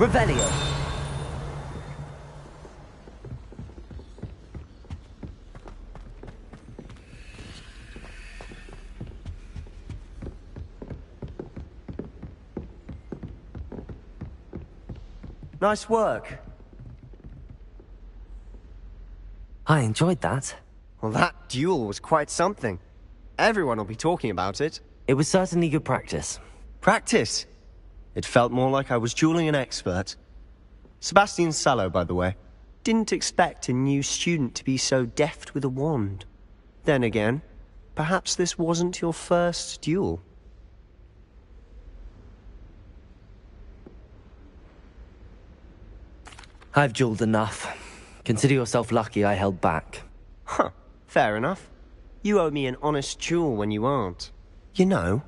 Revelio. Nice work. I enjoyed that. Well, that duel was quite something. Everyone will be talking about it. It was certainly good practice. Practice? It felt more like I was dueling an expert. Sebastian Sallow, by the way. Didn't expect a new student to be so deft with a wand. Then again, perhaps this wasn't your first duel. I've dueled enough. Consider yourself lucky I held back. Huh, fair enough. You owe me an honest duel when you aren't. You know,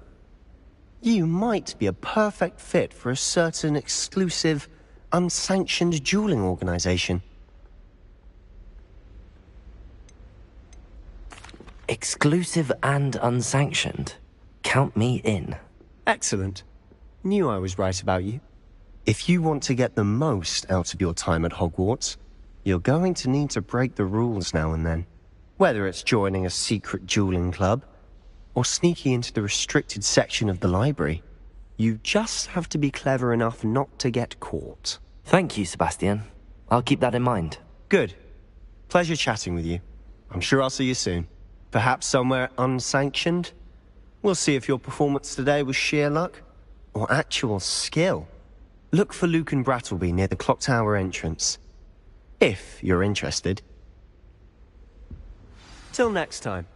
you might be a perfect fit for a certain exclusive, unsanctioned dueling organization. Exclusive and unsanctioned. Count me in. Excellent. Knew I was right about you. If you want to get the most out of your time at Hogwarts, you're going to need to break the rules now and then. Whether it's joining a secret dueling club, or sneaking into the restricted section of the library, you just have to be clever enough not to get caught. Thank you, Sebastian. I'll keep that in mind. Good. Pleasure chatting with you. I'm sure I'll see you soon. Perhaps somewhere unsanctioned? We'll see if your performance today was sheer luck, or actual skill. Look for Luke and Brattleby near the clock tower entrance. If you're interested. Till next time.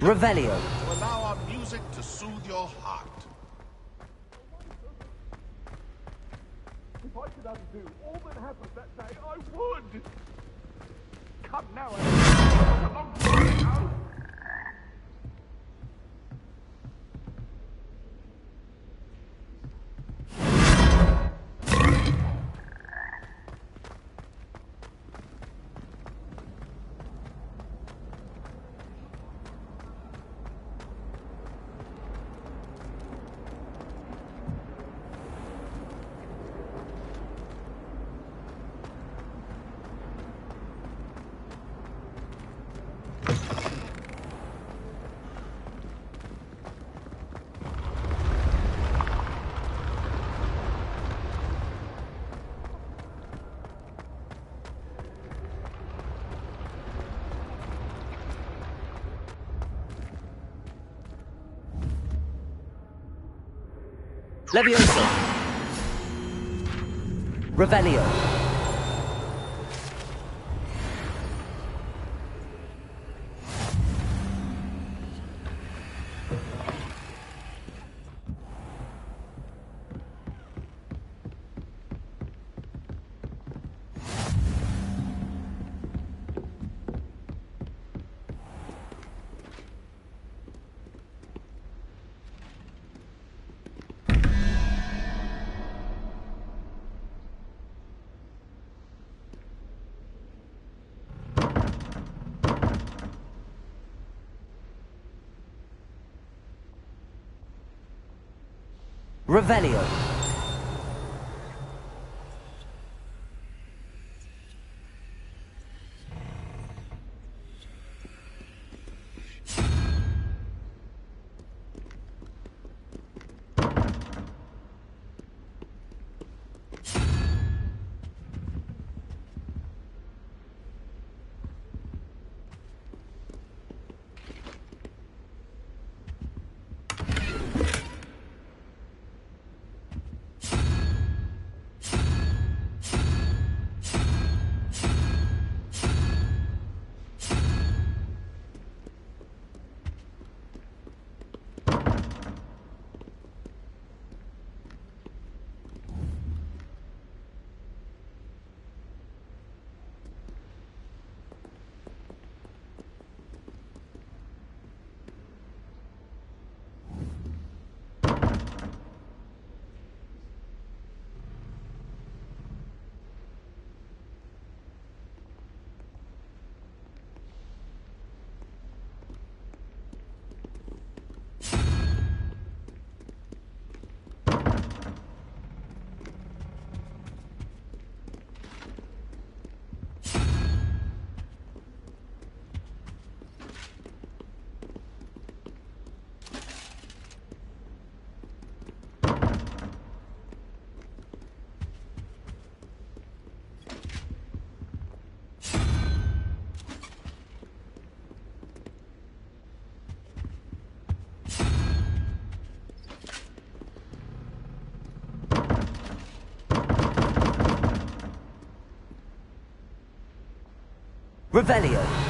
Revelio. To allow our music to soothe your heart. If I could undo all that happened that day, I would! Come now, a long time ago. Levioso. Revelio. Revelio. Revelio.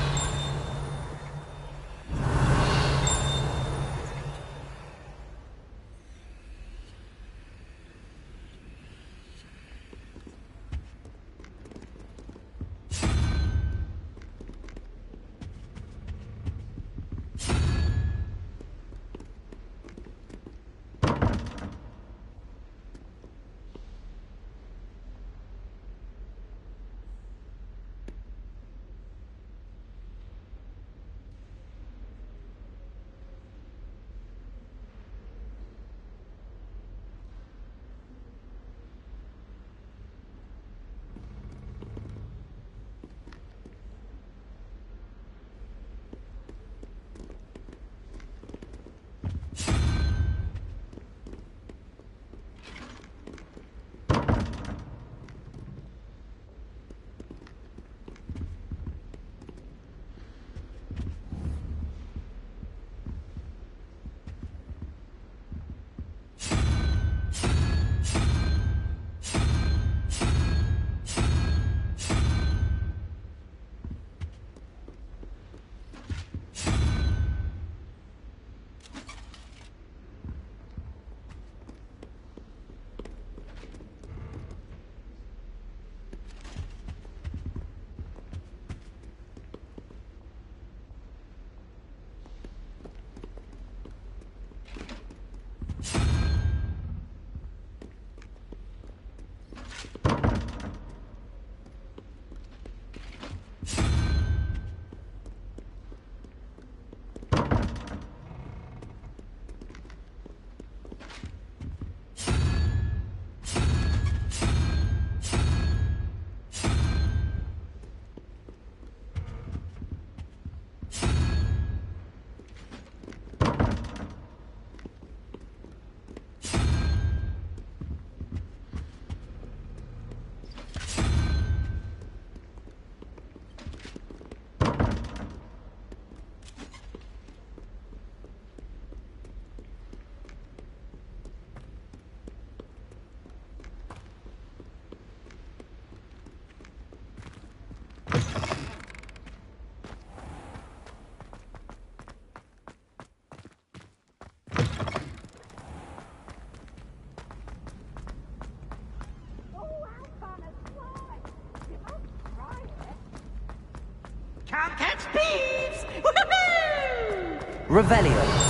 Revelio.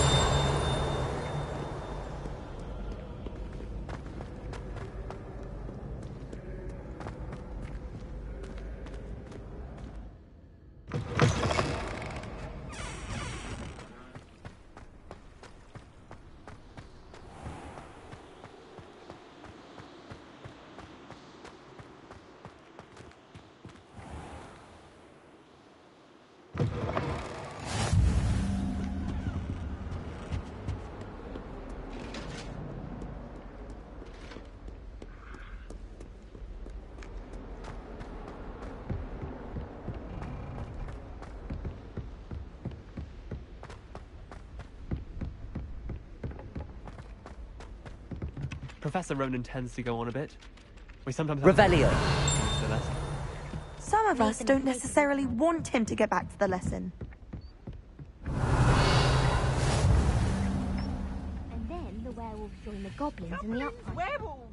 Professor Ronan tends to go on a bit. We sometimes Revelio. Some of us don't necessarily want him to get back to the lesson. And then the werewolves join the goblins in the uprising. Werewolves!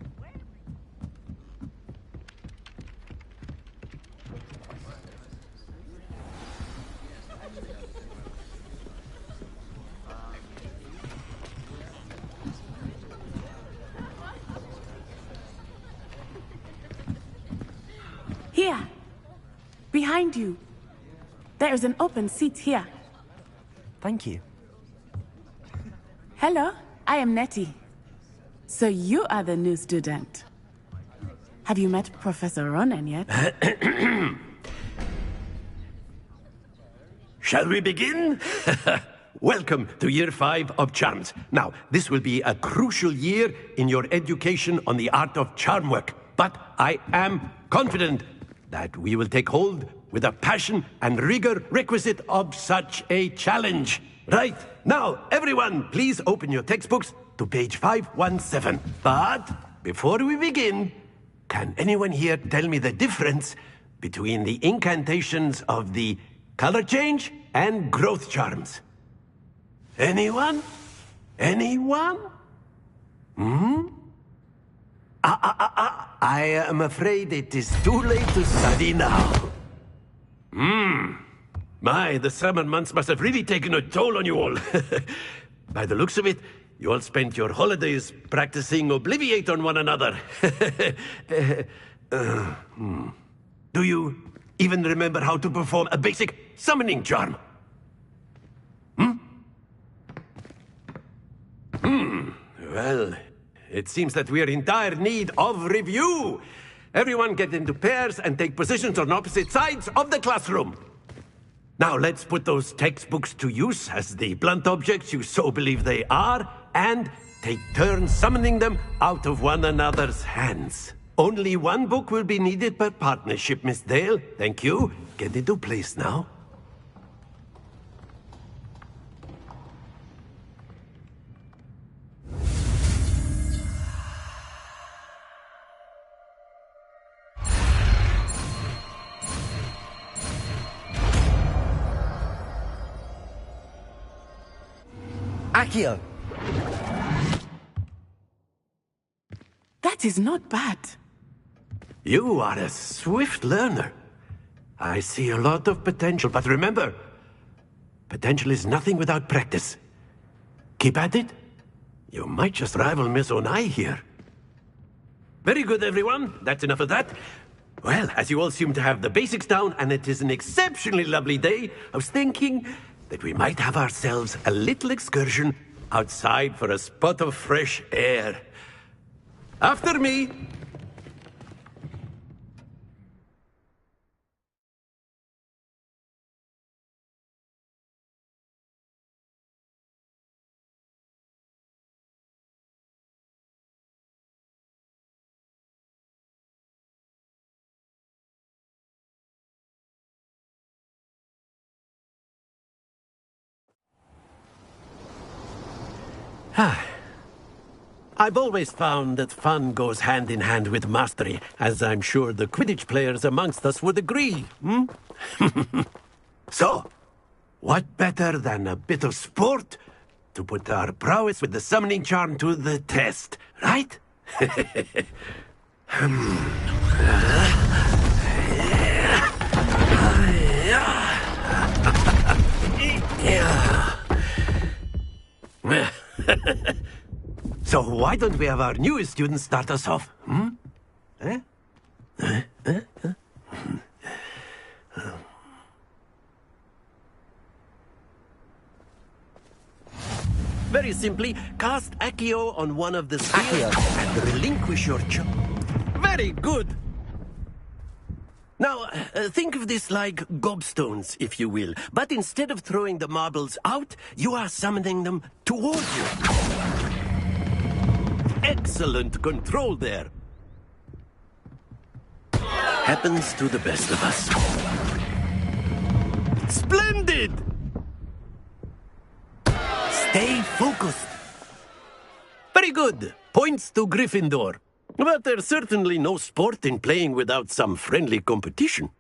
Here, behind you. There is an open seat here. Thank you. Hello, I am Nettie. So you are the new student. Have you met Professor Ronan yet? Shall we begin? Welcome to Year 5 of Charms. Now, this will be a crucial year in your education on the art of charm work. But I am confident that we will take hold with the passion and rigor requisite of such a challenge. Right, now, everyone, please open your textbooks to page 517. But before we begin, can anyone here tell me the difference between the incantations of the color change and growth charms? Anyone? Anyone? I am afraid it is too late to study now. My, the summer months must have really taken a toll on you all. By the looks of it, you all spent your holidays practicing Obliviate on one another. Do you even remember how to perform a basic summoning charm? Well, it seems that we are in dire need of review. Everyone get into pairs and take positions on opposite sides of the classroom. Now let's put those textbooks to use as the blunt objects you so believe they are, and take turns summoning them out of one another's hands. Only one book will be needed per partnership, Miss Dale. Thank you. Get into place now. Accio. That is not bad. You are a swift learner. I see a lot of potential, but remember, potential is nothing without practice. Keep at it. You might just rival Miss Onai here. Very good, everyone. That's enough of that. Well, as you all seem to have the basics down, and it is an exceptionally lovely day, I was thinking that we might have ourselves a little excursion outside for a spot of fresh air. After me. I've always found that fun goes hand in hand with mastery, as I'm sure the Quidditch players amongst us would agree. So, what better than a bit of sport to put our prowess with the summoning charm to the test, right? So why don't we have our newest student start us off? Very simply, cast Accio on one of the spheres and relinquish your Very good! Now, think of this like gobstones, if you will. But instead of throwing the marbles out, you are summoning them toward you. Excellent control there. Happens to the best of us. Splendid! Stay focused. Very good. Points to Gryffindor. But there's certainly no sport in playing without some friendly competition.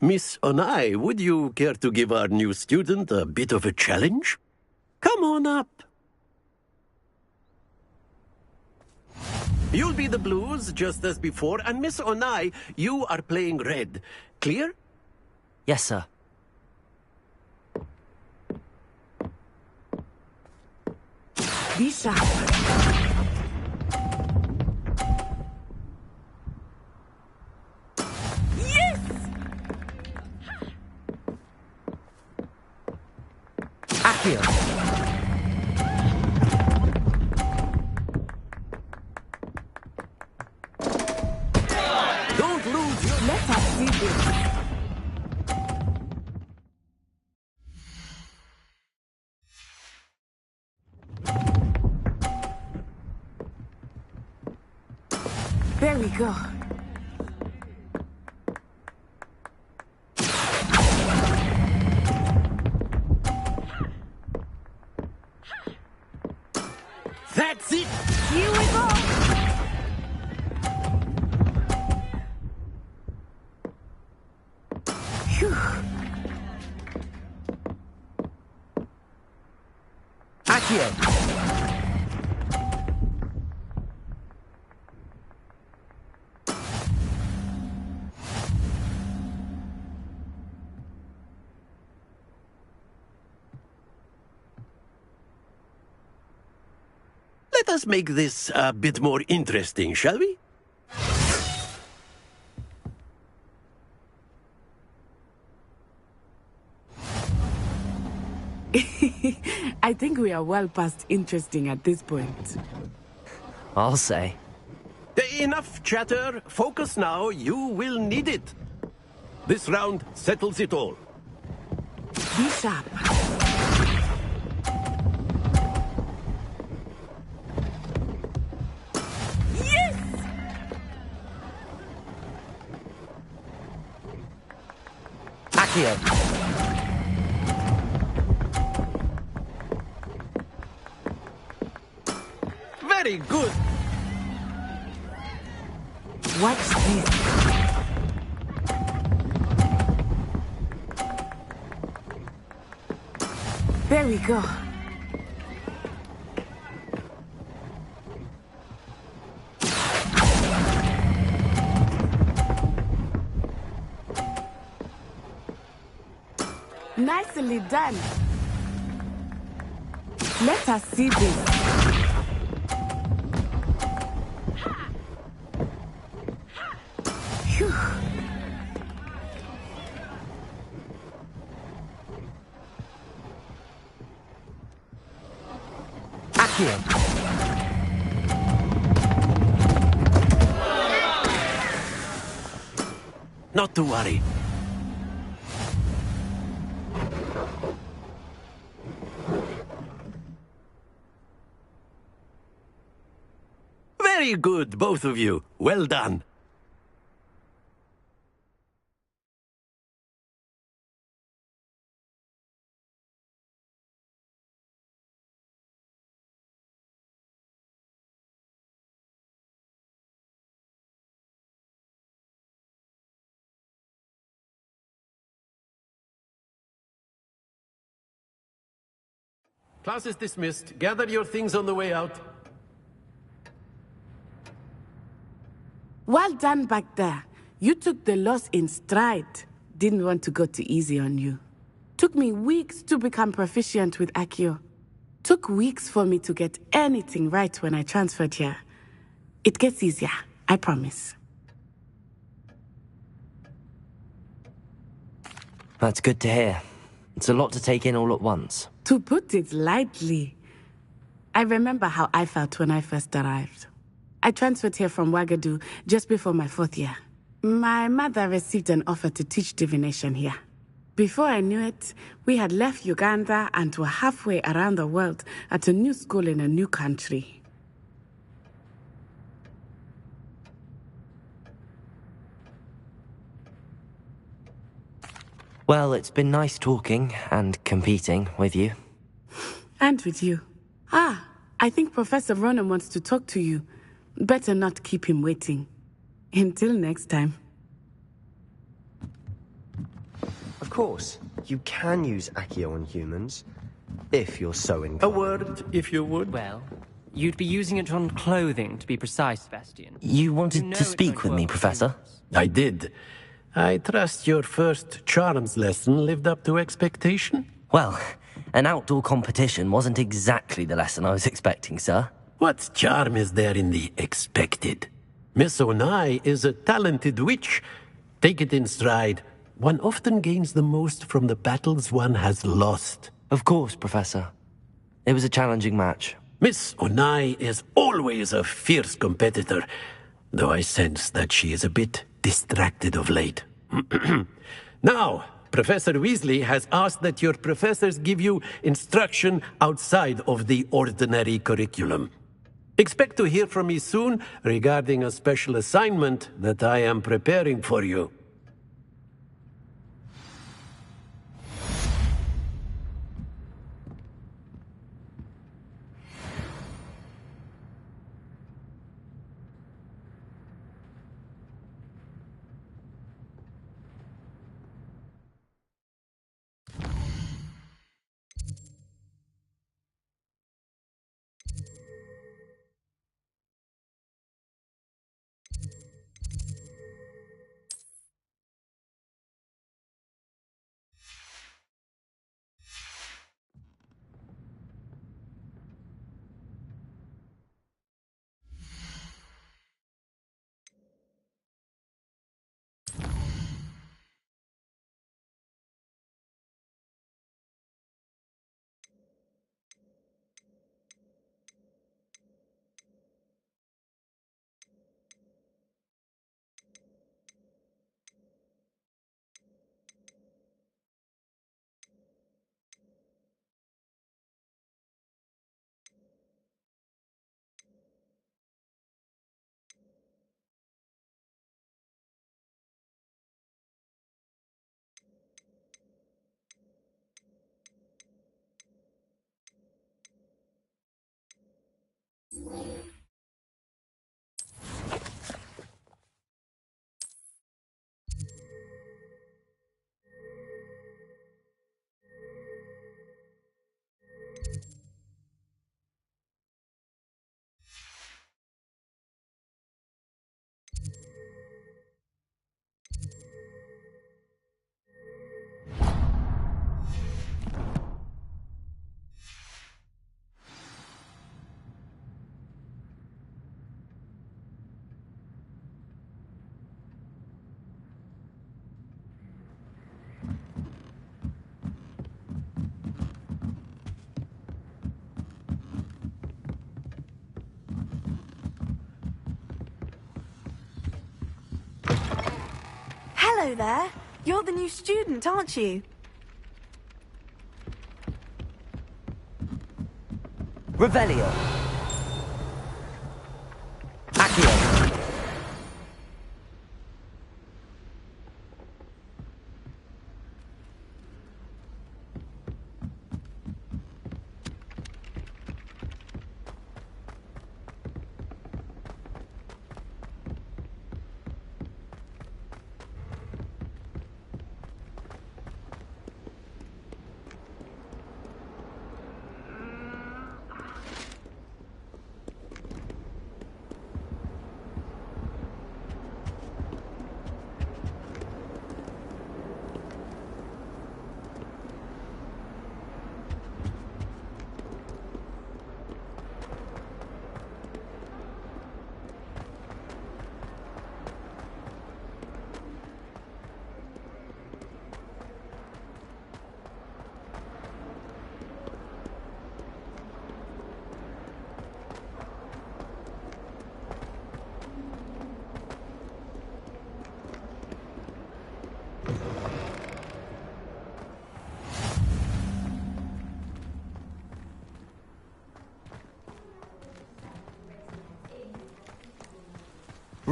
Miss Onai, would you care to give our new student a bit of a challenge? Come on up. You'll be the blues, just as before, and Miss Onai, you are playing red. Clear? Yes, sir. Be sharp. Yes! Accio. Don't lose your... Let us see this. There we go. That's it! Here we go. Phew. Accio. Let us make this a bit more interesting, shall we? I think we are well past interesting at this point. I'll say. Enough chatter. Focus now. You will need it. This round settles it all. Be sharp. Yes! Accio. Very good. Watch this. There we go. Nicely done. Let us see this. Phew. Accio. Not to worry. Very good, both of you. Well done. Class is dismissed. Gather your things on the way out. Well done back there. You took the loss in stride. Didn't want to go too easy on you. Took me weeks to become proficient with Accio. Took weeks for me to get anything right when I transferred here. It gets easier, I promise. That's good to hear. It's a lot to take in all at once. To put it lightly, I remember how I felt when I first arrived. I transferred here from Wagadu just before my 4th year. My mother received an offer to teach divination here. Before I knew it, we had left Uganda and were halfway around the world at a new school in a new country. Well, it's been nice talking and competing with you. And with you. I think Professor Ronan wants to talk to you. Better not keep him waiting. Until next time. Of course, you can use Accio on humans, if you're so inclined. A word, if you would. Well, you'd be using it on clothing, to be precise, Sebastian. You wanted know to it speak won't with me, work Professor? I did. I trust your first charms lesson lived up to expectation? Well, an outdoor competition wasn't exactly the lesson I was expecting, sir. What charm is there in the expected? Miss Onai is a talented witch. Take it in stride. One often gains the most from the battles one has lost. Of course, Professor. It was a challenging match. Miss Onai is always a fierce competitor, though I sense that she is a bit distracted of late. Now, Professor Weasley has asked that your professors give you instruction outside of the ordinary curriculum. Expect to hear from me soon regarding a special assignment that I am preparing for you. Hello there. You're the new student, aren't you? Revelio. Accio.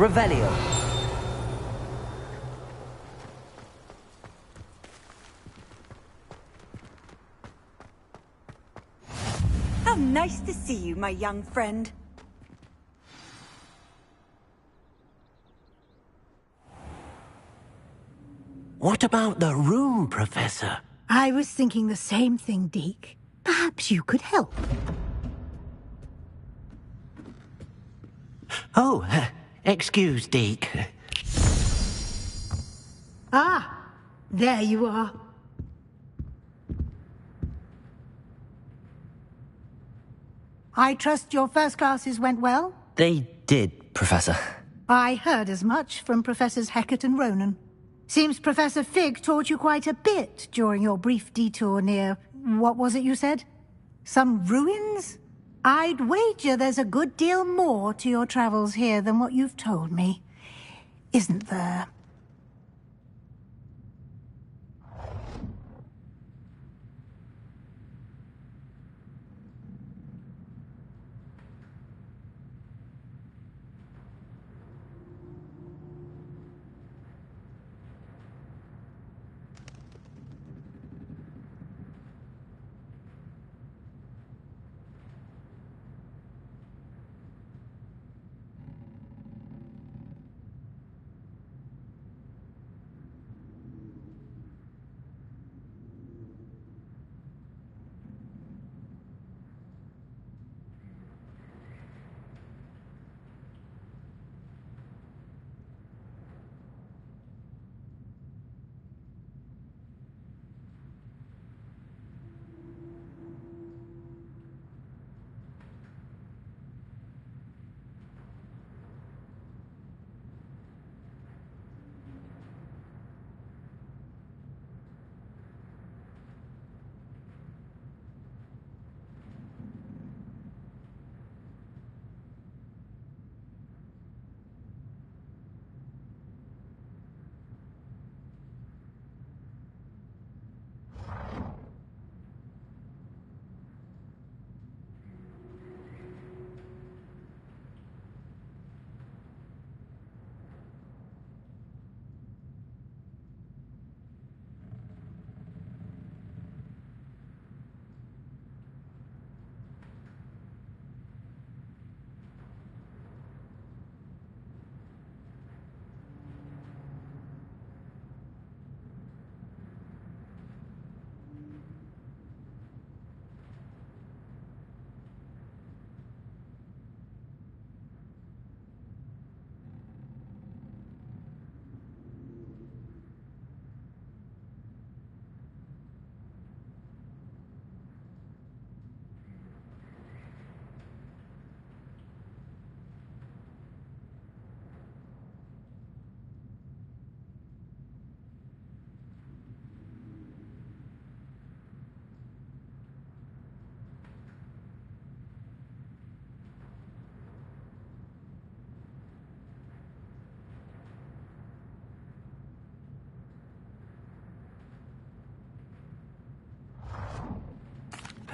Revelio. How nice to see you, my young friend. What about the room, Professor? I was thinking the same thing, Deke. Perhaps you could help. Oh, excuse, Deke. Ah, there you are. I trust your first classes went well? They did, Professor. I heard as much from Professors Hecat and Ronan. Seems Professor Fig taught you quite a bit during your brief detour near... what was it you said? Some ruins? I'd wager there's a good deal more to your travels here than what you've told me. Isn't there?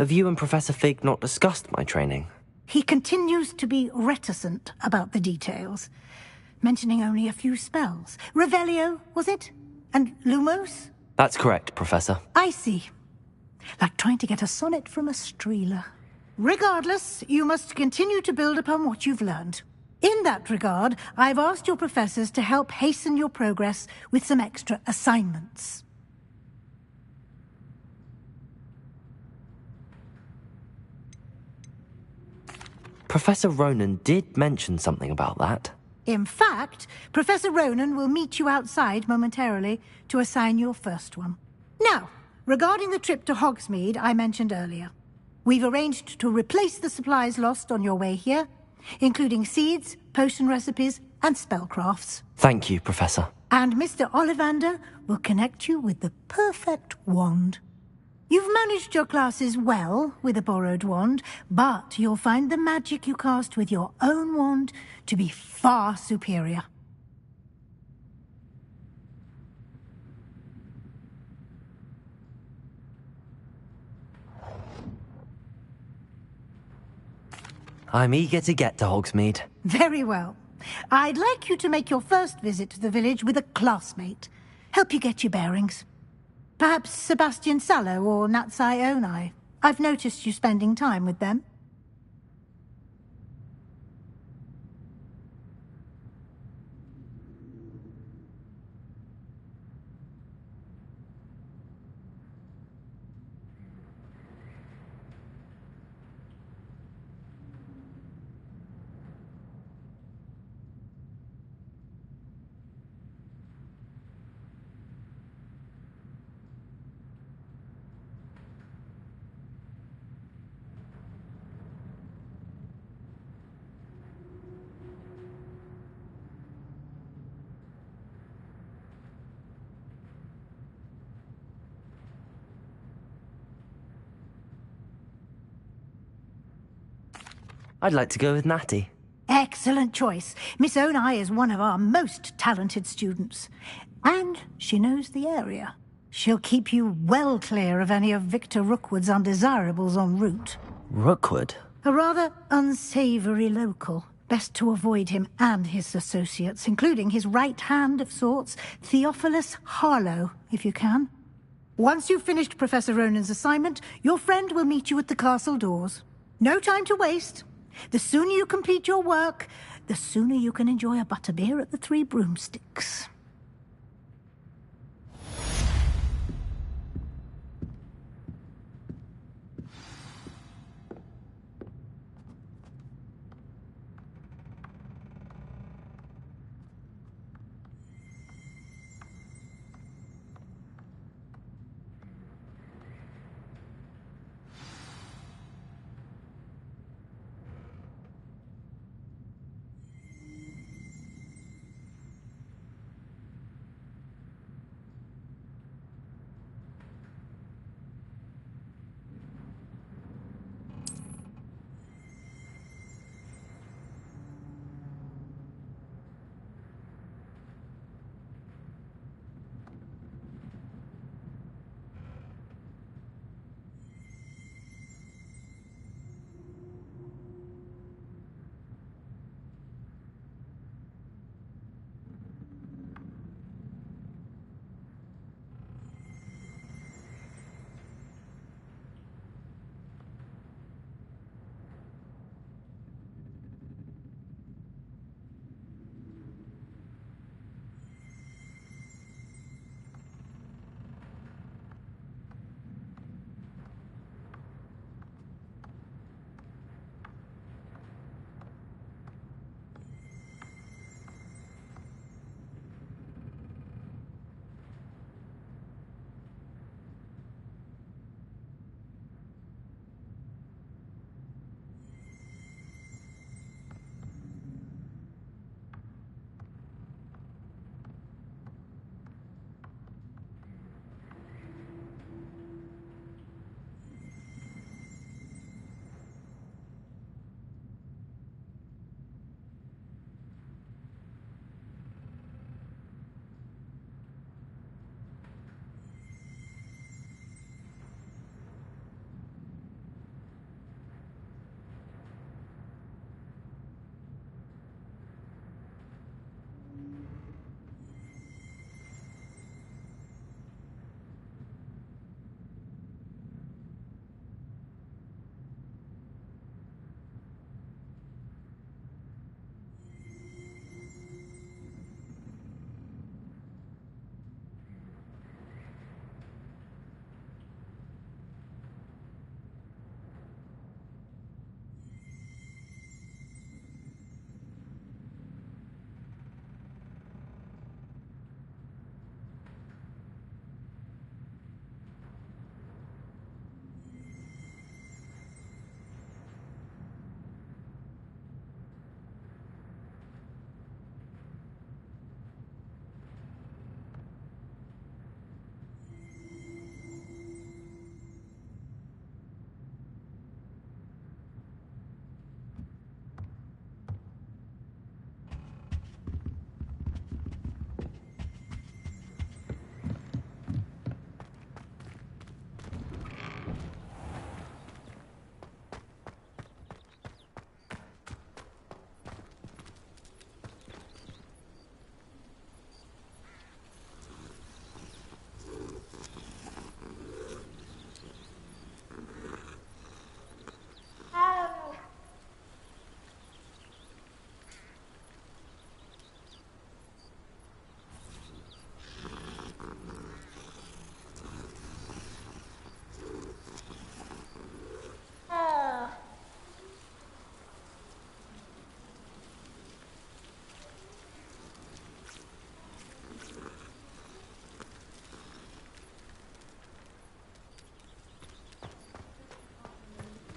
Have you and Professor Fig not discussed my training? He continues to be reticent about the details, mentioning only a few spells. Revelio, was it? And Lumos? That's correct, Professor. I see. Like trying to get a sonnet from a streeler. Regardless, you must continue to build upon what you've learned. In that regard, I've asked your professors to help hasten your progress with some extra assignments. Professor Ronan did mention something about that. In fact, Professor Ronan will meet you outside momentarily to assign your first one. Now, regarding the trip to Hogsmeade I mentioned earlier, we've arranged to replace the supplies lost on your way here, including seeds, potion recipes, and spellcrafts. Thank you, Professor. And Mr. Ollivander will connect you with the perfect wand. You've managed your classes well with a borrowed wand, but you'll find the magic you cast with your own wand to be far superior. I'm eager to get to Hogsmeade. Very well. I'd like you to make your first visit to the village with a classmate. Help you get your bearings. Perhaps Sebastian Sallow or Natsai Onai. I've noticed you spending time with them. I'd like to go with Natty. Excellent choice. Miss Onai is one of our most talented students. And she knows the area. She'll keep you well clear of any of Victor Rookwood's undesirables en route. Rookwood? A rather unsavory local. Best to avoid him and his associates, including his right hand of sorts, Theophilus Harlow, if you can. Once you've finished Professor Ronan's assignment, your friend will meet you at the castle doors. No time to waste. The sooner you complete your work, the sooner you can enjoy a butterbeer at the Three Broomsticks.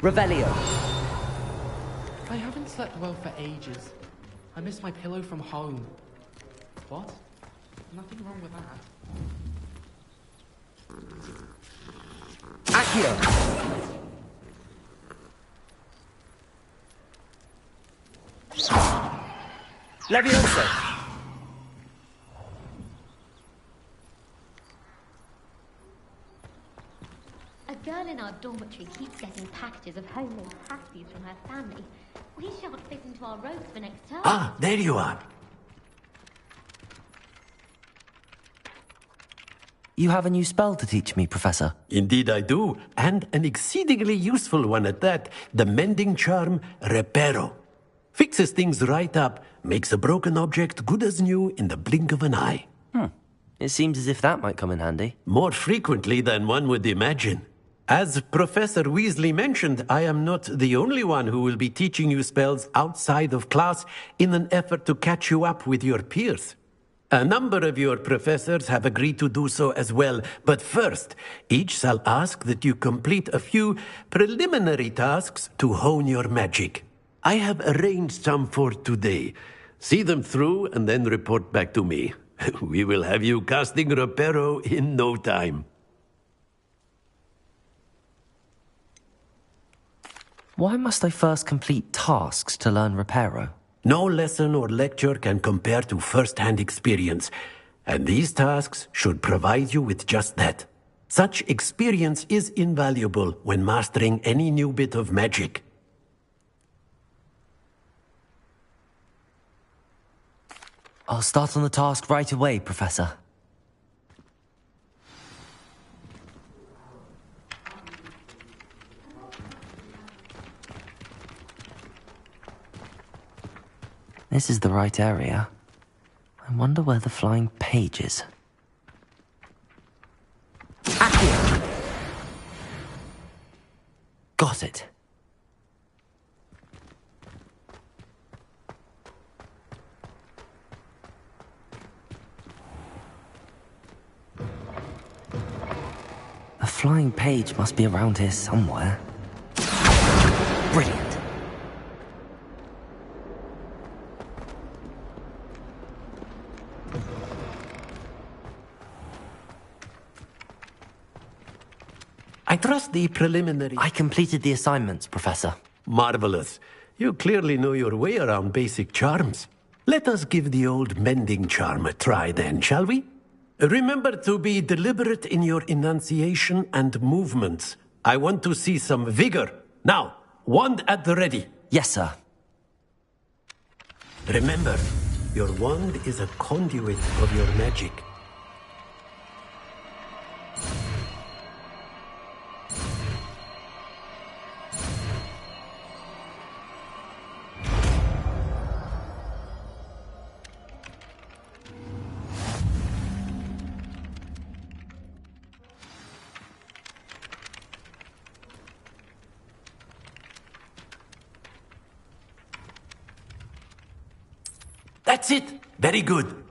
Revelio. I haven't slept well for ages. I miss my pillow from home. What? Nothing wrong with that. Accio. Levioso. A girl in our dormitory keeps getting packages of homemade pasties from her family. We shan't fit into our robes for next term. Ah, there you are. You have a new spell to teach me, Professor. Indeed I do, and an exceedingly useful one at that. The mending charm, Reparo. Fixes things right up, makes a broken object good as new in the blink of an eye. It seems as if that might come in handy. More frequently than one would imagine. As Professor Weasley mentioned, I am not the only one who will be teaching you spells outside of class in an effort to catch you up with your peers. A number of your professors have agreed to do so as well, but first, each shall ask that you complete a few preliminary tasks to hone your magic. I have arranged some for today. See them through and then report back to me. We will have you casting Reparo in no time. Why must I first complete tasks to learn Reparo? No lesson or lecture can compare to first-hand experience, and these tasks should provide you with just that. Such experience is invaluable when mastering any new bit of magic. I'll start on the task right away, Professor. This is the right area. I wonder where the flying page is. Accio! Got it. The flying page must be around here somewhere. Brilliant. I trust the preliminary... I completed the assignments, Professor. Marvelous. You clearly know your way around basic charms. Let us give the old mending charm a try then, shall we? Remember to be deliberate in your enunciation and movements. I want to see some vigor. Now, wand at the ready. Yes, sir. Remember, your wand is a conduit of your magic. That's it! Very good.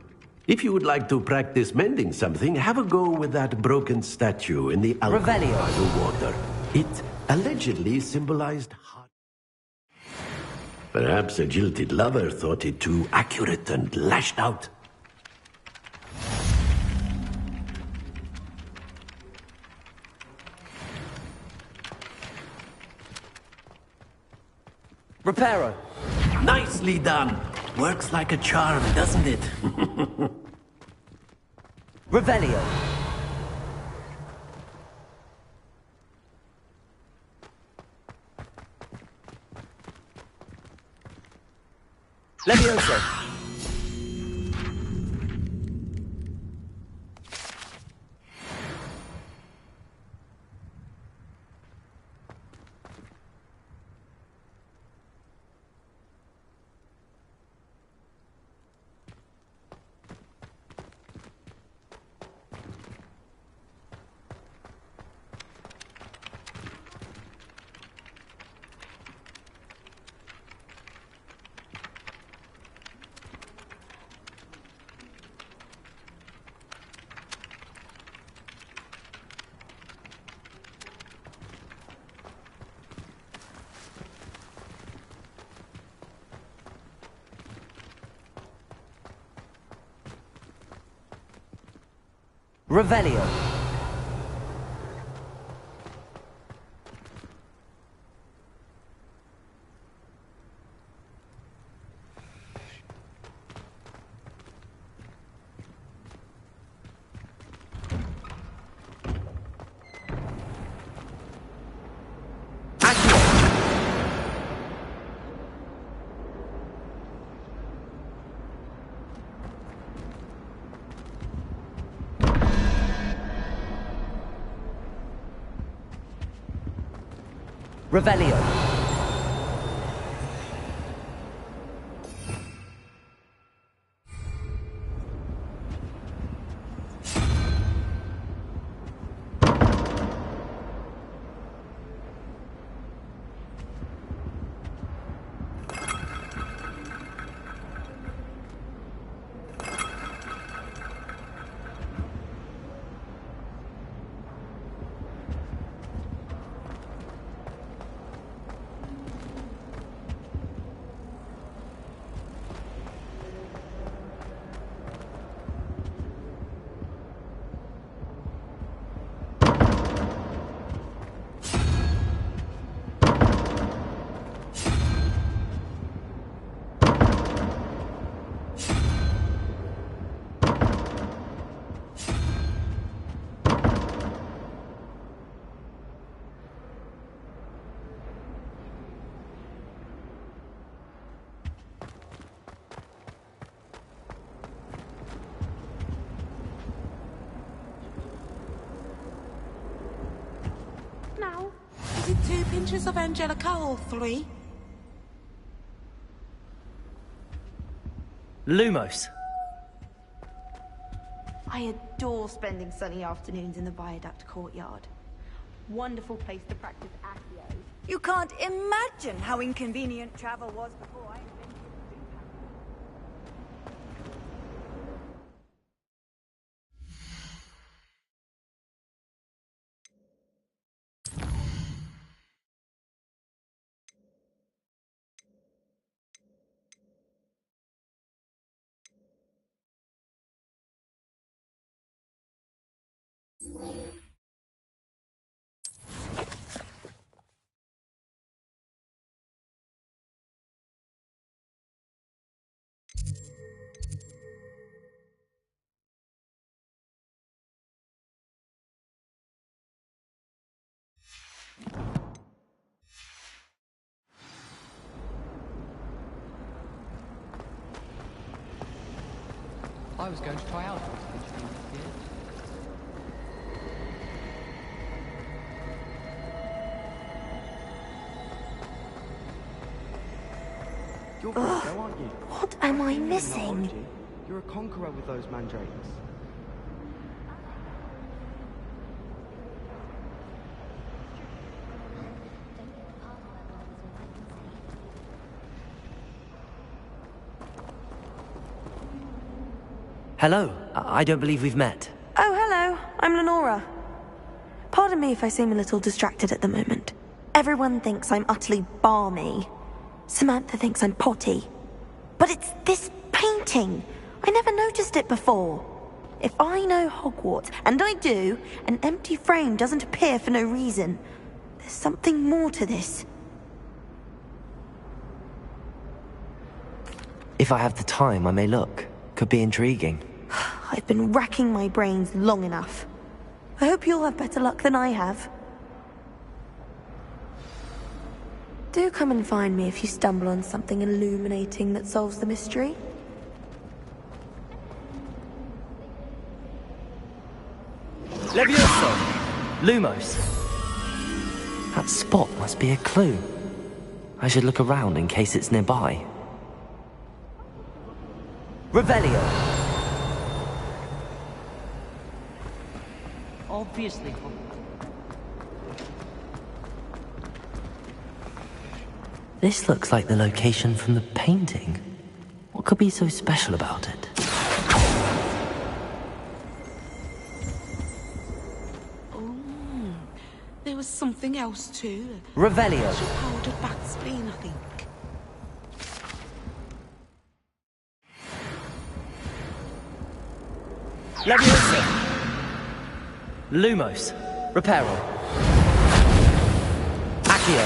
If you would like to practice mending something, have a go with that broken statue in the alcove by the water. It allegedly symbolized heart. Perhaps a jilted lover thought it too accurate and lashed out. Reparo. Nicely done. Works like a charm, doesn't it? Revelio. Levioso. Revelio. Revelio. Now, is it 2 pinches of Angelica or 3? Lumos. I adore spending sunny afternoons in the Viaduct courtyard. Wonderful place to practice accio. You can't imagine how inconvenient travel was before I invented I was going to try out. You're Virgo, aren't you? What am I missing? You're a conqueror with those mandrakes. Hello. I don't believe we've met. Oh, hello. I'm Lenora. Pardon me if I seem a little distracted at the moment. Everyone thinks I'm utterly balmy. Samantha thinks I'm potty. But it's this painting. I never noticed it before. If I know Hogwarts, and I do, an empty frame doesn't appear for no reason. There's something more to this. If I have the time, I may look. Could be intriguing. I've been racking my brains long enough. I hope you'll have better luck than I have. Do come and find me if you stumble on something illuminating that solves the mystery. Levioso! Lumos! That spot must be a clue. I should look around in case it's nearby. Revelio! Obviously. This looks like the location from the painting. What could be so special about it? Oh, there was something else too. Revelio. She powdered back spleen, I think. Leviosa! Lumos. Reparo. Accio.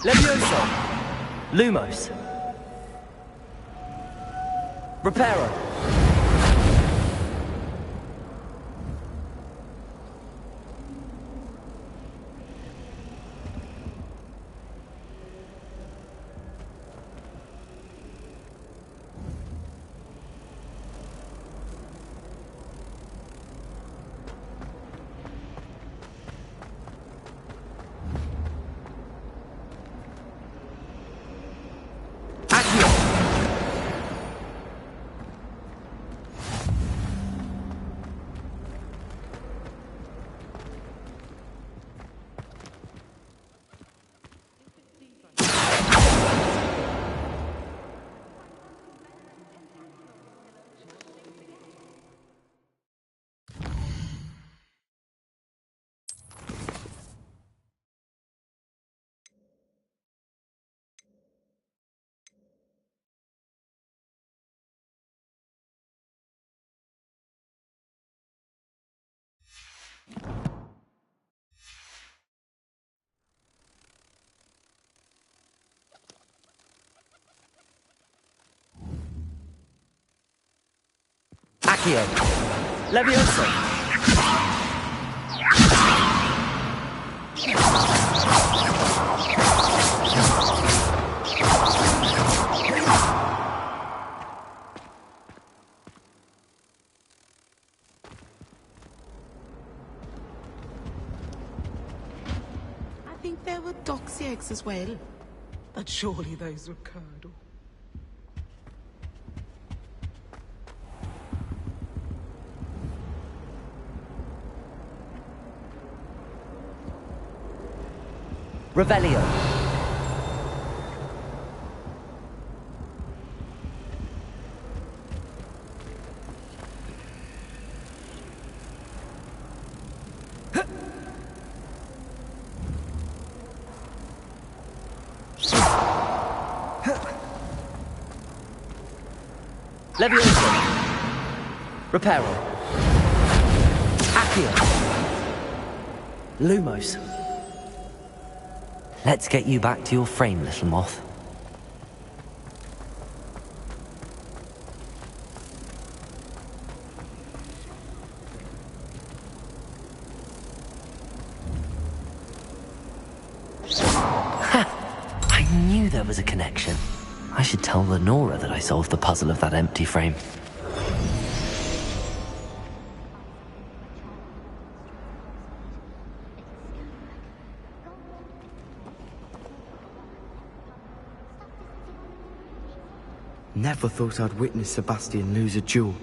Levioso. Lumos. Reparo. Accio. Levioso. I think there were doxy eggs as well. But surely those were curdle. Revelio. Levioso. Reparo. Accio. Lumos. Let's get you back to your frame, little moth. Ha! I knew there was a connection. I should tell Lenora that I solved the puzzle of that empty frame. Never thought I'd witness Sebastian lose a duel.